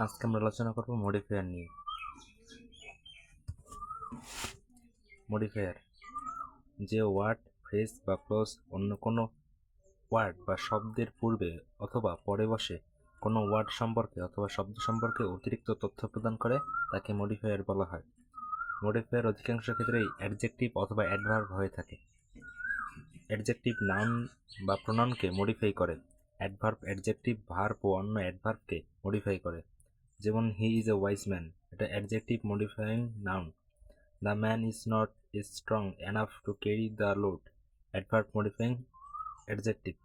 আজকে আমরা আলোচনা করব মডিফায়ার নিয়ে। মডিফায়ার যে ওয়ার্ড, ফ্রেজ বা ক্লোজ অন্য কোনো ওয়ার্ড বা শব্দের পূর্বে অথবা পরে বসে কোনো ওয়ার্ড সম্পর্কে অথবা শব্দ সম্পর্কে অতিরিক্ত তথ্য প্রদান করে তাকে মডিফায়ার বলা হয়। মডিফায়ার অধিকাংশ ক্ষেত্রেই অ্যাডজেক্টিভ অথবা অ্যাডভার্ব হয়ে থাকে। অ্যাডজেক্টিভ নাউন বা প্রোনাউনকে মডিফাই করে। অ্যাডভার্ব অ্যাডজেক্টিভ, ভার্ব ও অন্য অ্যাডভার্বকে মডিফাই করে। যেমন he is a wise man, এটা adjective modifying noun. The man is not strong enough to carry the load, adverb modifying adjective.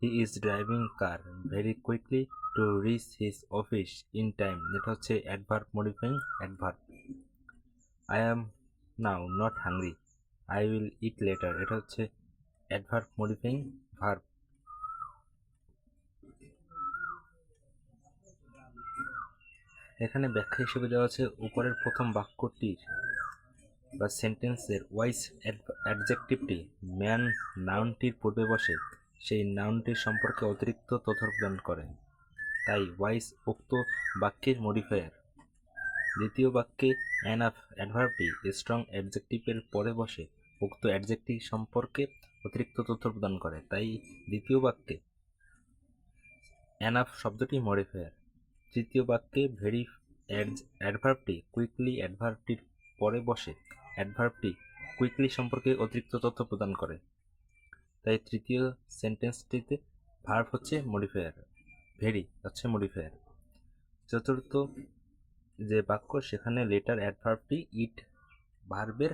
He is driving car very quickly to reach his office in time, এটা হচ্ছে adverb modifying adverb. I am now not hungry, I will eat later, এটা হচ্ছে adverb modifying verb. এখানে ব্যাখ্যা হিসেবে দেওয়া আছে উপরের প্রথম বাক্যটির বা সেন্টেন্সের ওয়াইজ অ্যাডজেক্টিভটি ম্যান নাউনটির পূর্বে বসে সেই নাউনটির সম্পর্কে অতিরিক্ত তথ্য প্রদান করে, তাই ওয়াইজ উক্ত বাক্যের মডিফায়ার। দ্বিতীয় বাক্যে অ্যানাফ অ্যাডভার্বটি স্ট্রং অ্যাডজেক্টিভের পরে বসে উক্ত অ্যাডজেক্টিভ সম্পর্কে অতিরিক্ত তথ্য প্রদান করে, তাই দ্বিতীয় বাক্যে অ্যানাফ শব্দটি মডিফায়ার। তৃতীয় বাক্যে ভেরি অ্যাডভার্বটি কুইকলি অ্যাডভার্বটির পরে বসে অ্যাডভার্বটি কুইকলি সম্পর্কে অতিরিক্ত তথ্য প্রদান করে, তাই তৃতীয় সেন্টেন্সটিতে ভার্ব হচ্ছে মডিফায়ার, ভেরি হচ্ছে মডিফায়ার। চতুর্থ যে বাক্য সেখানে লেটার অ্যাডভার্বটি ইট ভার্বের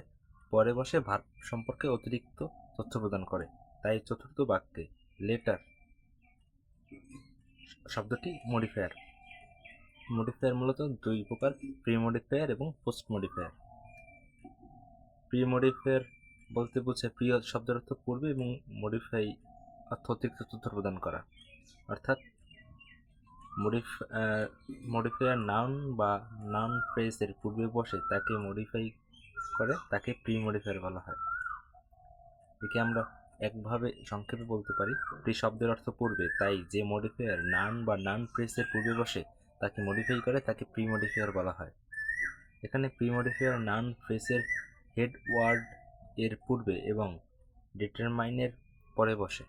পরে বসে ভার্ব সম্পর্কে অতিরিক্ত তথ্য প্রদান করে, তাই চতুর্থ বাক্যে লেটার শব্দটি মডিফায়ার। মডিফায়ার মূলত দুই প্রকার, প্রি মডিফায়ার এবং পোস্ট মডিফায়ার। প্রি মডিফায়ার বলতে বোঝায় প্রি শব্দের অর্থ পূর্বে এবং মডিফাই অর্থ অতিরিক্ত তথ্য প্রদান করা, অর্থাৎ মডিফায়ার নাউন বা নাউন ফ্রেজের পূর্বে বসে তাকে মডিফাই করে, তাকে প্রি মডিফায়ার বলা হয়। একে আমরা একভাবে সংক্ষেপে বলতে পারি, প্রি শব্দের অর্থ পূর্বে, তাই যে মডিফায়ার নাউন বা নাউন ফ্রেজের পূর্বে বসে তাকে মডিফাই করে তাকে প্রি মডিফায়ার বলা হয়। এখানে প্রি মডিফায়ার নাউন ফ্রেজের হেড ওয়ার্ড এর পূর্বে এবং ডিটারমাইনের পরে বসে।